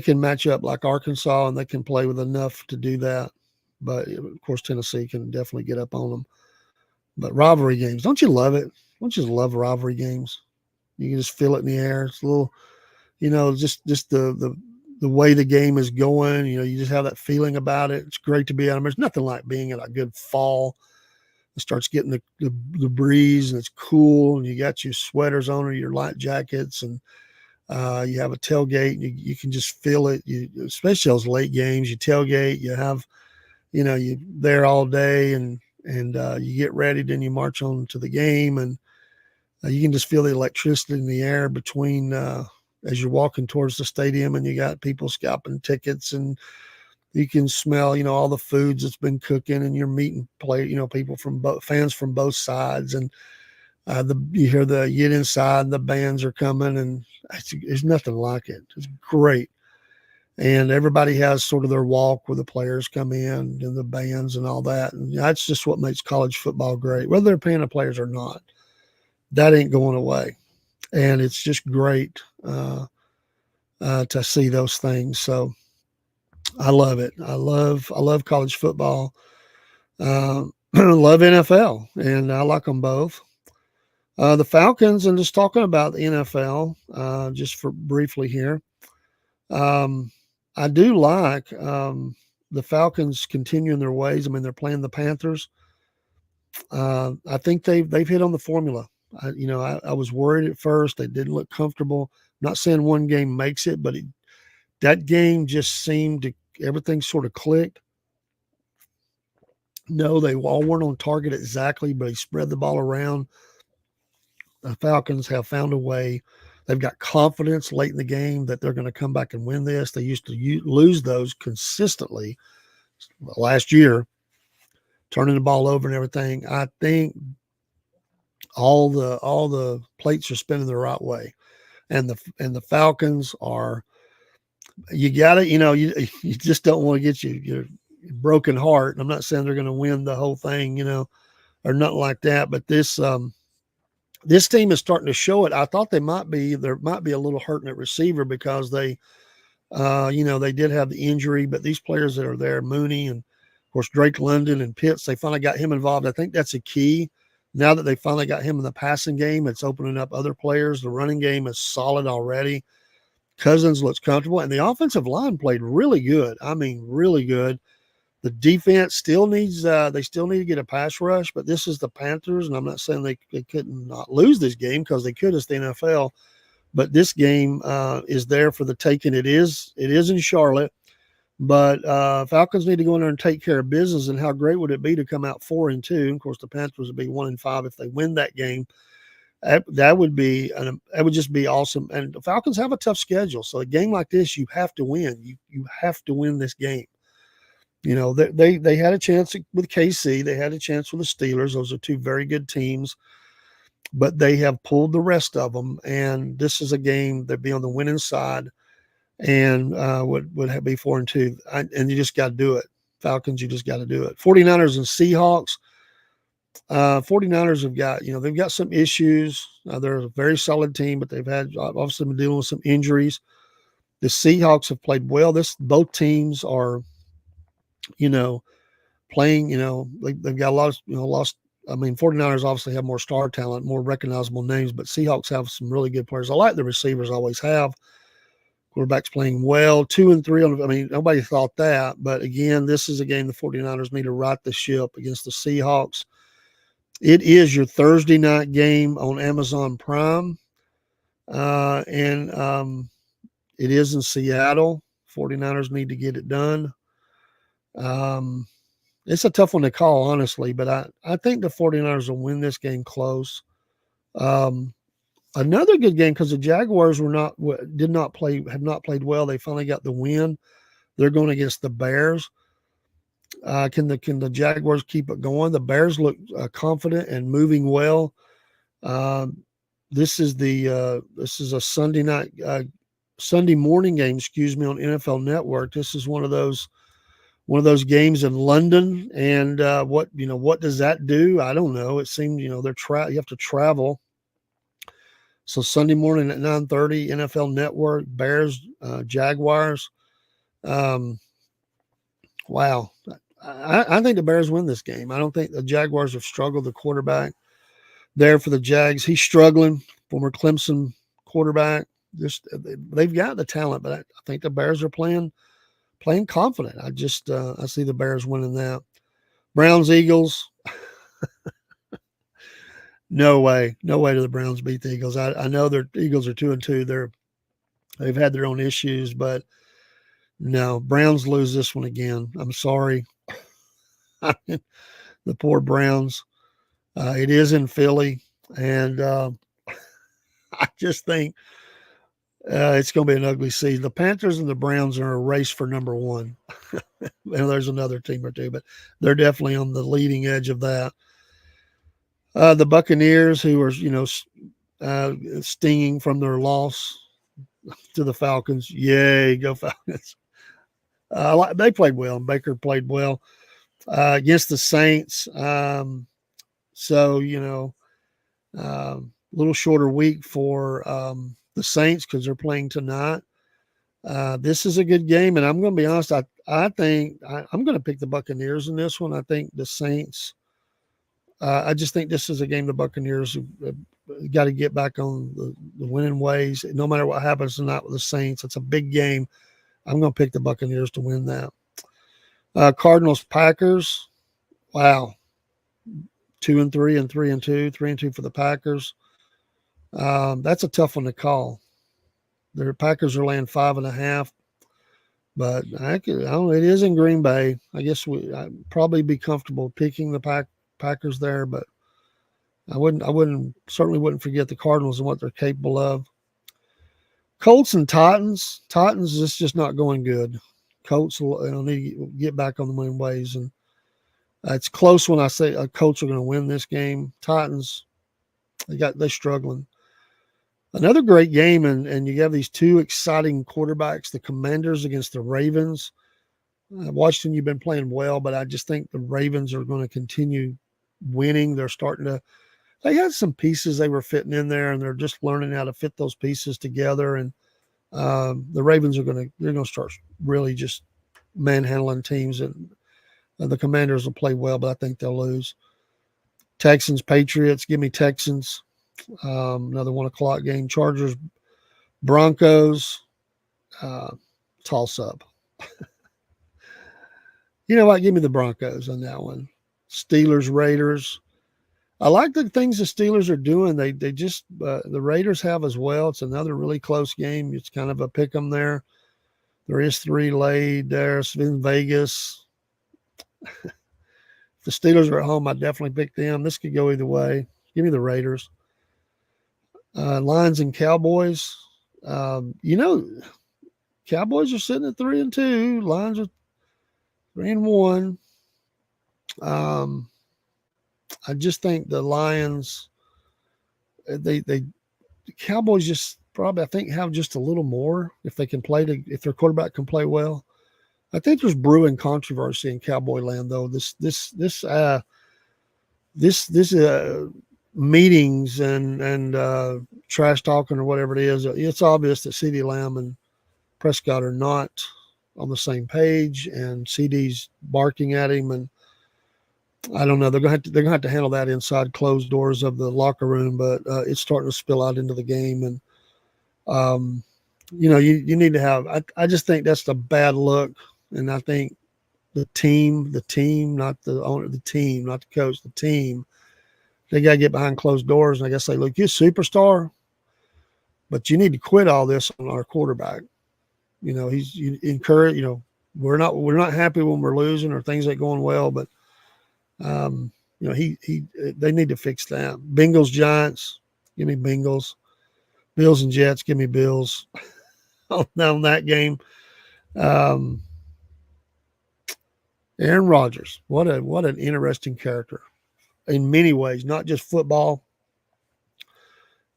can match up like Arkansas, and they can play with enough to do that. But of course, Tennessee can definitely get up on them. But rivalry games, don't you love it? Don't you just love rivalry games? You can just feel it in the air. It's a little, just the way the game is going. You just have that feeling about it. It's great to be out. There's nothing like being at a good fall. It starts getting the breeze, and it's cool, and you got your sweaters on or your light jackets, and you have a tailgate. And you can just feel it. Especially those late games, you tailgate. You have, you there all day, and you get ready, then you march on to the game, and you can just feel the electricity in the air between as you're walking towards the stadium, and you got people scalping tickets, and you can smell, all the foods that's been cooking, and you're meeting people from fans from both sides, and you get inside, and the bands are coming, and there's nothing like it. It's great. And everybody has sort of their walk where the players come in and the bands and all that. And that's just what makes college football great, whether they're paying the players or not. That ain't going away. And it's just great to see those things. So I love it. I love college football. Love NFL, and I like them both. The Falcons, and just talking about the NFL, just for briefly here. I do like the Falcons continuing their ways. I mean, they're playing the Panthers. I think they've hit on the formula. I was worried at first. They didn't look comfortable. I'm not saying one game makes it, but that game just seemed to everything sort of clicked. No, they all weren't on target exactly, but he spread the ball around. The Falcons have found a way. They've got confidence late in the game that they're going to come back and win this. They used to lose those consistently last year, turning the ball over and everything. I think all the plates are spinning the right way, and the Falcons are. You got to, you just don't want to get your broken heart. I'm not saying they're going to win the whole thing, or nothing like that. But this team is starting to show it. I thought there might be a little hurting at receiver because they did have the injury, but these players that are there, Mooney and of course Drake London and Pitts, they finally got him involved. I think that's a key. Now that they finally got him in the passing game, it's opening up other players. The running game is solid already. Cousins looks comfortable, and the offensive line played really good. I mean, really good. The defense still needs they still need to get a pass rush, but this is the Panthers, and I'm not saying they couldn't not lose this game because they could. It's the NFL, but this game is there for the taking. It is in Charlotte, but Falcons need to go in there and take care of business. And how great would it be to come out 4-2? Of course, the Panthers would be 1-5 if they win that game. That would just be awesome. And the Falcons have a tough schedule, so a game like this you have to win. You have to win this game. They had a chance with KC. They had a chance with the Steelers. Those are two very good teams, but they have pulled the rest of them. And this is a game that'd be on the winning side, and would be 4-2. And you just got to do it. Falcons, you just got to do it. 49ers and Seahawks. 49ers have got, they've got some issues. They're a very solid team, but they've had obviously been dealing with some injuries. The Seahawks have played well. Both teams are, playing, they've got a lot of, lost. I mean, 49ers obviously have more star talent, more recognizable names, but Seahawks have some really good players. I like the receivers, always have. Quarterback's playing well, 2-3. I mean, nobody thought that, but again, this is a game the 49ers need to right the ship against the Seahawks. It is your Thursday night game on Amazon Prime, and it is in Seattle. 49ers need to get it done. It's a tough one to call, honestly, but I think the 49ers will win this game close. Another good game because the Jaguars have not played well. They finally got the win. They're going against the Bears. Can the Jaguars keep it going? The Bears look confident and moving well. this is a Sunday morning game, excuse me, on NFL Network. This is one of those games in London, and what does that do? I don't know. It seems you have to travel. So Sunday morning at 9:30, NFL Network, Bears, Jaguars. Um, wow, I think the Bears win this game. I don't think the Jaguars have struggled. The quarterback there for the Jags, he's struggling. Former Clemson quarterback. Just they've got the talent, but I think the Bears are playing confident. I see the Bears winning that. Browns Eagles. No way do the Browns beat the Eagles. I know their Eagles are 2-2. They've had their own issues, but no, Browns lose this one again. I'm sorry. The poor Browns. It is in Philly, and I just think it's going to be an ugly season. The Panthers and the Browns are in a race for number one. There's another team or two, but they're definitely on the leading edge of that. The Buccaneers, who are stinging from their loss to the Falcons. Yay, go Falcons. They played well. Baker played well against the Saints. So, a little shorter week for the Saints because they're playing tonight. This is a good game, and I'm going to be honest. I think I'm going to pick the Buccaneers in this one. I think the Saints. I just think this is a game the Buccaneers got to get back on the winning ways. No matter what happens tonight with the Saints, it's a big game. I'm going to pick the Buccaneers to win that. Cardinals Packers. Wow, 2-3 and 3-2, 3-2 for the Packers. That's a tough one to call. The Packers are laying 5.5, but I don't know, it is in Green Bay. I guess I'd probably be comfortable picking the Packers there, but I certainly wouldn't forget the Cardinals and what they're capable of. Colts and Titans. Titans is just not going good. Colts will need to get back on the winning ways, and it's close when I say Colts are going to win this game. Titans, they're struggling. Another great game, and you have these two exciting quarterbacks, the Commanders against the Ravens. Washington, you've been playing well, but I just think the Ravens are going to continue winning. They had some pieces they were fitting in there, and they're just learning how to fit those pieces together. And the Ravens they're going to start really just manhandling teams, and the Commanders will play well, but I think they'll lose. Texans, Patriots, give me Texans. Another 1:00 game. Chargers, Broncos, toss up. You know what? Give me the Broncos on that one. Steelers, Raiders. I like the things the Steelers are doing. They just the Raiders have as well. It's another really close game. It's kind of a pick 'em there. There is 3 laid there. It's in Vegas. If the Steelers are at home, I definitely pick them. This could go either way. Give me the Raiders. Lions and Cowboys. Cowboys are sitting at 3-2. Lions are 3-1. I just think the Lions, the Cowboys just probably, I think, have just a little more if they can if their quarterback can play well. I think there's brewing controversy in Cowboy land, though. This meetings and trash talking or whatever it is, it's obvious that CeeDee Lamb and Prescott are not on the same page, and CeeDee's barking at him, and I don't know. They're gonna have to handle that inside closed doors of the locker room, but it's starting to spill out into the game, and you need to have. I just think that's a bad look, and I think the team, not the owner, the team, not the coach, the team. They got to get behind closed doors, and I guess say, look, you're a superstar, but you need to quit all this on our quarterback. You encourage. We're not happy when we're losing or things ain't going well, but they need to fix that. Bengals, Giants, give me Bengals. Bills and Jets, give me Bills. on that game. Aaron Rodgers, what an interesting character in many ways, not just football.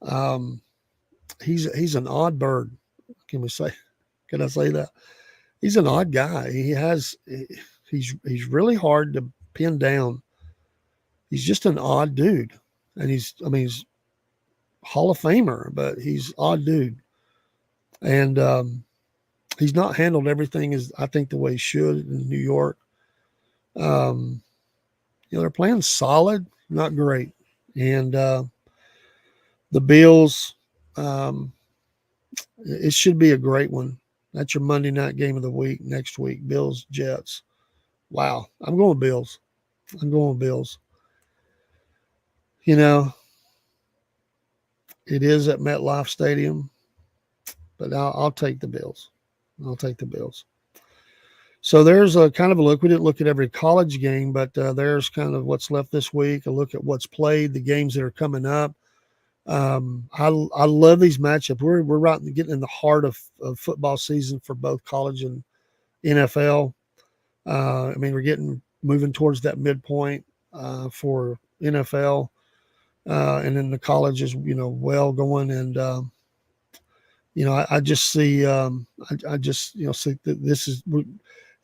Um, he's an odd bird. Can we say? Can I say that? He's an odd guy. He's really hard to pin down. He's just an odd dude, and he's Hall of Famer, but he's odd dude, and he's not handled everything as I think the way he should in New York. Um, they're playing solid, not great, and the Bills. Um, it should be a great one. That's your Monday night game of the week next week. Bills Jets. Wow, I'm going Bills. I'm going Bills. You know, it is at MetLife Stadium, but I'll take the Bills. I'll take the Bills. So there's a kind of a look. We didn't look at every college game, but there's kind of what's left this week. A look at what's played, the games that are coming up. I love these matchups. We're right getting in the heart of football season for both college and NFL. I mean, we're moving towards that midpoint for NFL, and then the college is well going, and I just see I just see that this is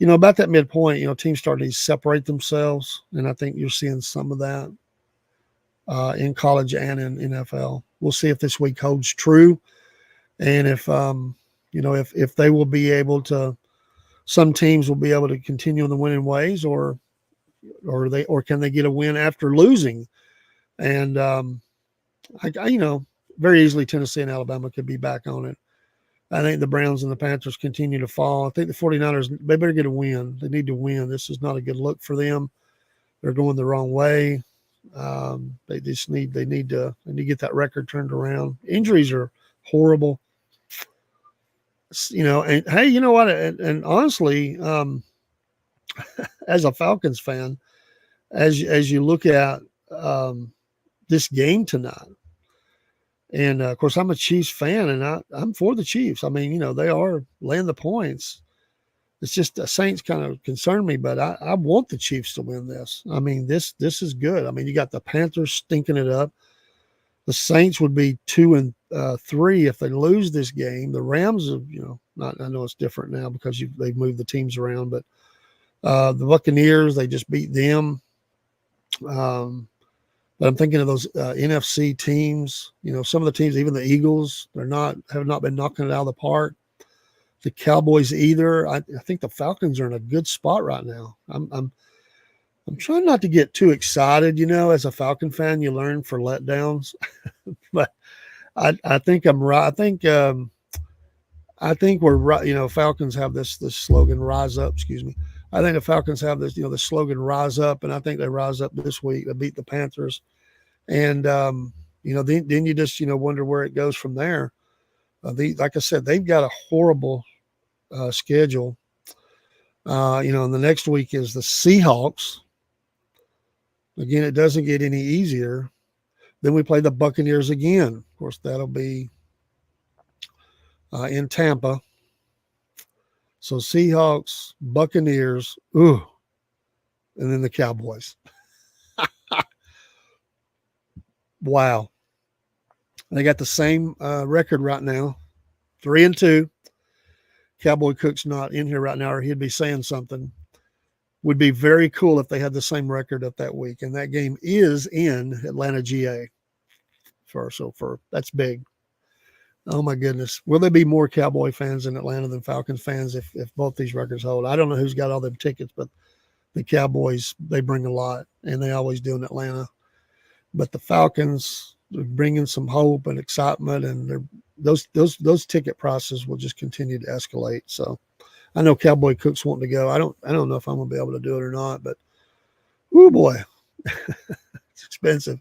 about that midpoint. Teams starting to separate themselves, and I think you're seeing some of that in college and in NFL. We'll see if this week holds true, and if they will be able to. Some teams will be able to continue in the winning ways, or can they get a win after losing? And very easily Tennessee and Alabama could be back on it. I think the Browns and the Panthers continue to fall. I think the 49ers, they better get a win. They need to win. This is not a good look for them. They're going the wrong way. They need to get that record turned around. Injuries are horrible. And hey, you know what? And honestly, as a Falcons fan, as you look at this game tonight, and of course I'm a Chiefs fan, and I'm for the Chiefs. I mean, they are laying the points. It's just the Saints kind of concern me, but I want the Chiefs to win this. I mean, this is good. I mean, you got the Panthers stinking it up. The Saints would be 2-3 if they lose this game. The Rams, I know it's different now because they've moved the teams around, but the Buccaneers, they just beat them. But I'm thinking of those NFC teams. Some of the teams, even the Eagles, have not been knocking it out of the park. The Cowboys either. I think the Falcons are in a good spot right now. I'm trying not to get too excited. As a Falcon fan, you learn for letdowns. But I think I'm right. I think we're right. Falcons have this slogan, "Rise Up." Excuse me. I think the Falcons have this, the slogan "Rise Up," and I think they rise up this week. They beat the Panthers, and then you just wonder where it goes from there. Like I said, they've got a horrible schedule. And the next week is the Seahawks. Again, it doesn't get any easier. Then we play the Buccaneers again. Of course, that'll be in Tampa. So Seahawks, Buccaneers, and then the Cowboys. Wow. They got the same record right now, 3-2. Cowboy Cook's not in here right now, or he'd be saying something. Would be very cool if they had the same record up that week. And that game is in Atlanta, GA. That's big. Oh my goodness. Will there be more Cowboy fans in Atlanta than Falcons fans if both these records hold? I don't know who's got all them tickets, but the Cowboys, they bring a lot, and they always do in Atlanta. But the Falcons are bringing some hope and excitement, and those ticket prices will just continue to escalate. So I know Cowboy Cook's wanting to go. I don't know if I'm going to be able to do it or not, but oh boy, it's expensive.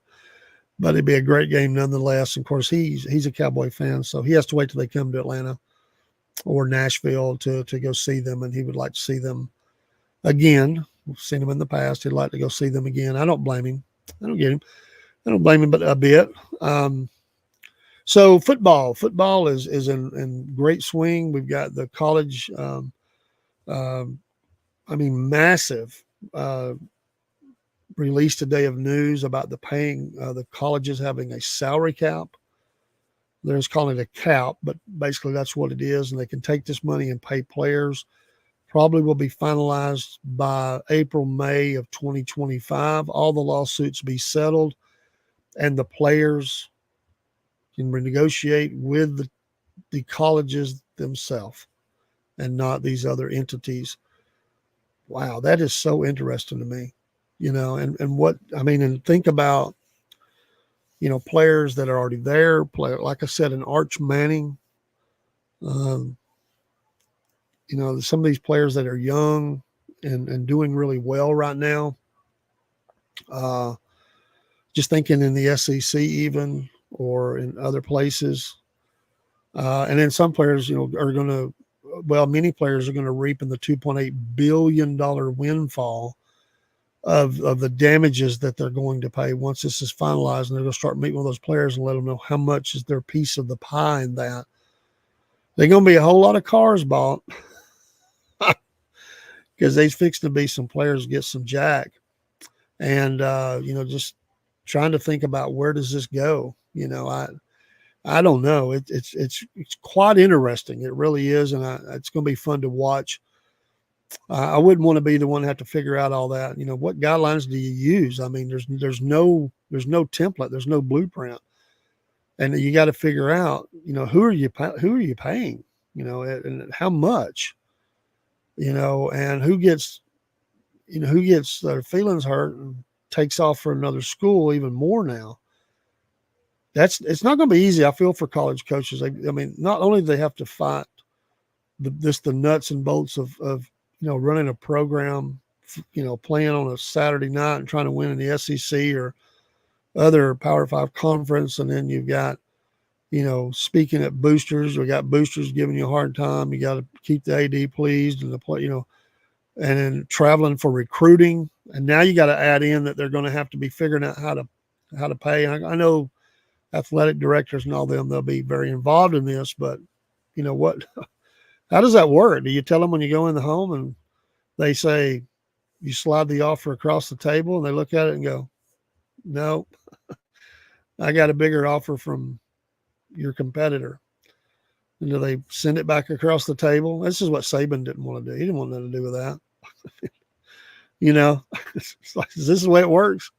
But it'd be a great game nonetheless. Of course, he's a Cowboy fan, so he has to wait till they come to Atlanta or Nashville to go see them, and he would like to see them again. We've seen him in the past. He'd like to go see them again. I don't blame him. I don't get him. I don't blame him, but a bit. So football is in great swing. We've got the college. Massive release today of news about the colleges having a salary cap. They're just calling it a cap, but basically that's what it is. And they can take this money and pay players. Probably will be finalized by April, May of 2025. All the lawsuits be settled, and the players can renegotiate with the colleges themselves and not these other entities. Wow, that is so interesting to me, and what I mean, and think about, players that are already there, like I said, an Arch Manning, um, some of these players that are young and doing really well right now. Uh, just thinking in the SEC even, or in other places. And then some players, are going to, many players are going to reap in the $2.8 billion windfall of the damages that they're going to pay once this is finalized. And they're going to start meeting with those players and let them know how much is their piece of the pie in that. There's going to be a whole lot of cars bought because there's fixing to be some players get some jack. And, just trying to think about where does this go? I don't know. It's quite interesting. It really is. And it's going to be fun to watch. I wouldn't want to be the one to have to figure out all that. What guidelines do you use? I mean, there's no template. There's no blueprint. And you got to figure out, who are you paying, and how much, and who gets their feelings hurt and takes off for another school even more now. It's not going to be easy. I feel for college coaches. I mean, not only do they have to fight the nuts and bolts of running a program, playing on a Saturday night and trying to win in the SEC or other Power 5 conference, and then you've got, speaking at boosters. We got boosters giving you a hard time. You got to keep the AD pleased and the play, and then traveling for recruiting. And now you got to add in that they're going to have to be figuring out how to pay. I know athletic directors and all them, they'll be very involved in this, but what, how does that work? Do you tell them when you go in the home and they say, you slide the offer across the table, and they look at it and go, no, I got a bigger offer from your competitor? And do they send it back across the table? This is what Saban didn't want to do. He didn't want nothing to do with that. It's like, this is the way it works.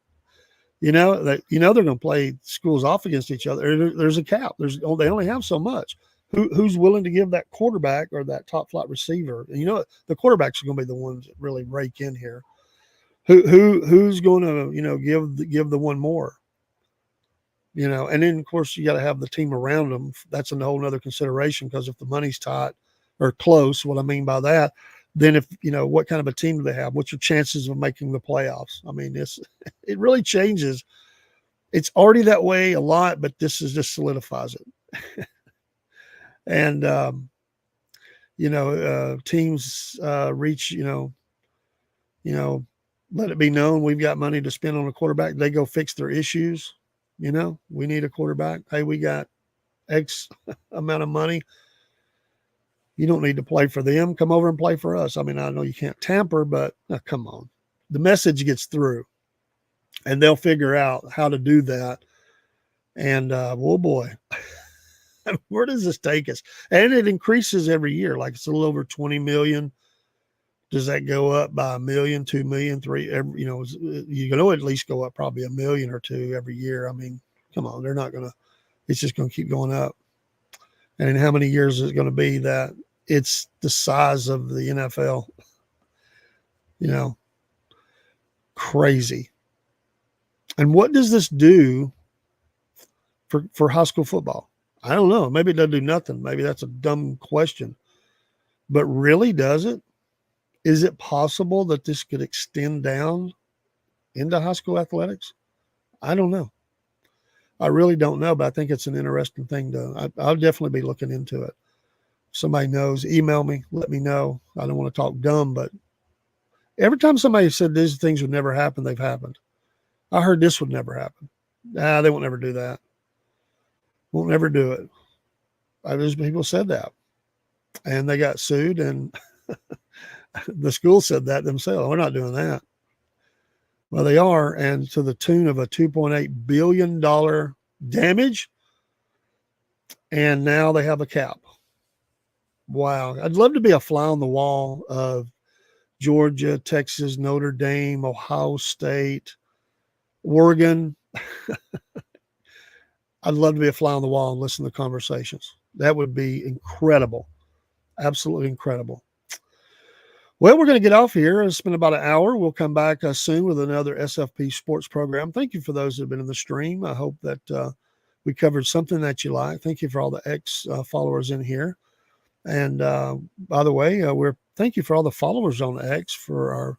They're going to play schools off against each other. There's a cap. They only have so much. Who's willing to give that quarterback or that top flight receiver? And the quarterbacks are going to be the ones that really rake in here. Who's going to give the one more? And then of course you got to have the team around them. That's a whole other consideration, because if the money's tight or close, what I mean by that, then if what kind of a team do they have? What's your chances of making the playoffs? I mean, it really changes. It's already that way a lot, but this just solidifies it. And teams reach, let it be known we've got money to spend on a quarterback. They go fix their issues. We need a quarterback. Hey, we got X amount of money. You don't need to play for them. Come over and play for us. I mean, I know you can't tamper, but come on. The message gets through, and they'll figure out how to do that. And, oh boy, where does this take us? And it increases every year. Like, it's a little over 20 million. Does that go up by 1 million, 2 million, 3? You can at least go up probably 1 million or 2 every year. I mean, come on, they're not going to, it's just going to keep going up. And in how many years is it going to be that it's the size of the NFL? Crazy. And what does this do for high school football? I don't know. Maybe it doesn't do nothing. Maybe that's a dumb question. But really, does it? Is it possible that this could extend down into high school athletics? I don't know. I really don't know, but I think it's an interesting thing I'll definitely be looking into it. If somebody knows, email me, let me know. I don't want to talk dumb, but every time somebody said these things would never happen, they've happened. I heard this would never happen. They won't never do that. Won't never do it. There's people said that, and they got sued, and the school said that themselves. We're not doing that. Well, they are, and to the tune of a $2.8 billion damage. and now they have a cap. Wow. I'd love to be a fly on the wall of Georgia, Texas, Notre Dame, Ohio State, Oregon. I'd love to be a fly on the wall and listen to conversations. That would be incredible. Absolutely incredible. Well, we're going to get off here. It's been about an hour. We'll come back soon with another SFP Sports program. Thank you for those that have been in the stream. I hope that we covered something that you like. Thank you for all the X followers in here. And by the way, thank you for all the followers on X for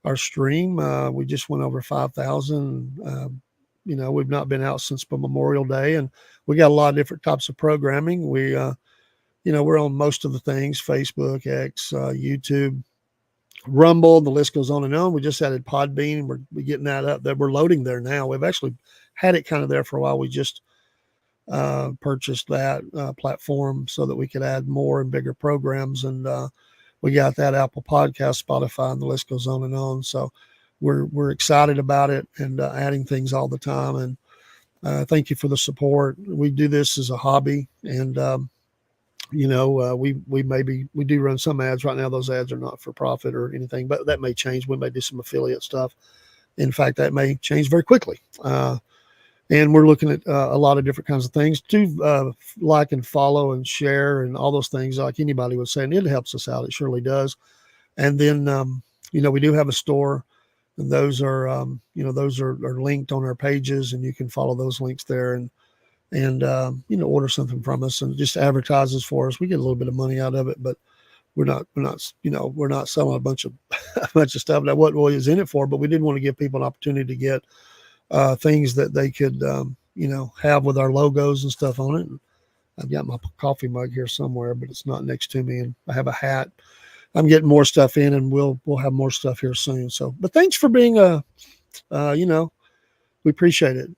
our stream. We just went over 5,000. We've not been out since Memorial Day, and we got a lot of different types of programming. We're on most of the things: Facebook, X, YouTube, Rumble. The list goes on and on. We just added Podbean. We're getting that up. That we're loading there now. We've actually had it kind of there for a while. We just purchased that platform so that we could add more and bigger programs, and we got that Apple Podcast, Spotify, and the list goes on and on. So we're excited about it and adding things all the time. And thank you for the support. We do this as a hobby, and we do run some ads right now. Those ads are not for profit or anything, but that may change. We may do some affiliate stuff. In fact, that may change very quickly. And we're looking at a lot of different kinds of things. Do like and follow and share and all those things like anybody would say. And it helps us out. It surely does. And then, we do have a store. And those are linked on our pages. And you can follow those links there and order something from us and just advertises for us. We get a little bit of money out of it, but we're not selling a bunch of stuff. That wasn't what we was in it for, but we did want to give people an opportunity to get things that they could, have with our logos and stuff on it. And I've got my coffee mug here somewhere, but it's not next to me. And I have a hat. I'm getting more stuff in, and we'll have more stuff here soon. So, but thanks for being we appreciate it.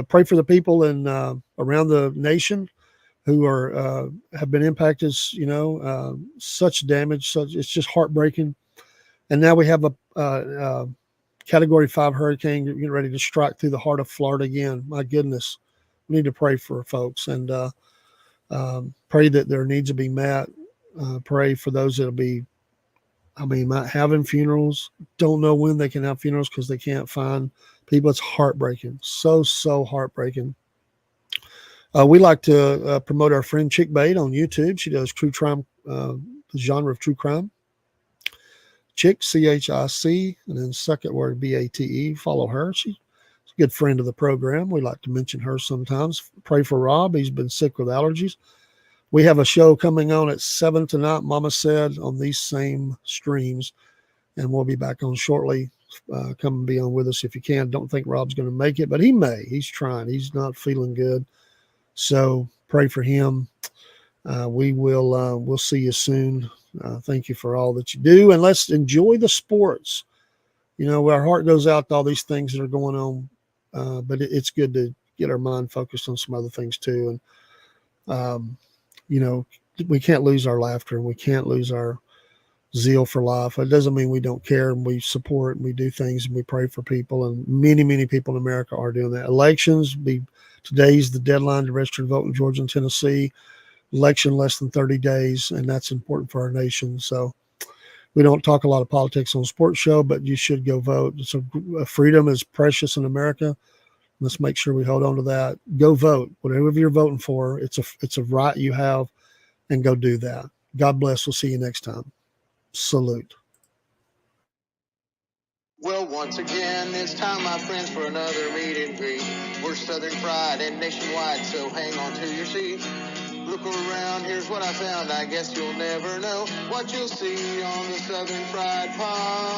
Pray for the people in around the nation who are have been impacted. Such damage. It's just heartbreaking. And now we have a Category 5 hurricane getting ready to strike through the heart of Florida again. My goodness, we need to pray for folks and pray that their needs will be met. Pray for those that'll be, not having funerals. Don't know when they can have funerals because they can't find people. It's heartbreaking. So heartbreaking. We like to promote our friend Chick Bate on YouTube. She does true crime, the genre of true crime. Chick, CHIC, and then second word BATE. Follow her. She's a good friend of the program. We like to mention her sometimes. Pray for Rob. He's been sick with allergies. We have a show coming on at 7 tonight, Mama said, on these same streams, and we'll be back on shortly. Come and be on with us if you can. Don't think Rob's going to make it, but he may. He's trying. He's not feeling good. So pray for him. We'll see you soon. Thank you for all that you do, and let's enjoy the sports. Our heart goes out to all these things that are going on, but it's good to get our mind focused on some other things too. And we can't lose our laughter, and we can't lose our zeal for life. It doesn't mean we don't care, and we support and we do things and we pray for people, and many people in America are doing that. Elections, today's the deadline to register to vote in Georgia and Tennessee. Election less than 30 days, and that's important for our nation. So we don't talk a lot of politics on a sports show, but you should go vote. Freedom is precious in America. Let's make sure we hold on to that. Go vote. Whatever you're voting for, it's a right you have, and go do that. God bless. We'll see you next time. Salute. Well, once again, it's time, my friends, for another meet and greet. We're Southern Fried and nationwide, so hang on to your seat. Look around, here's what I found. I guess you'll never know what you'll see on the Southern Fried Podcast.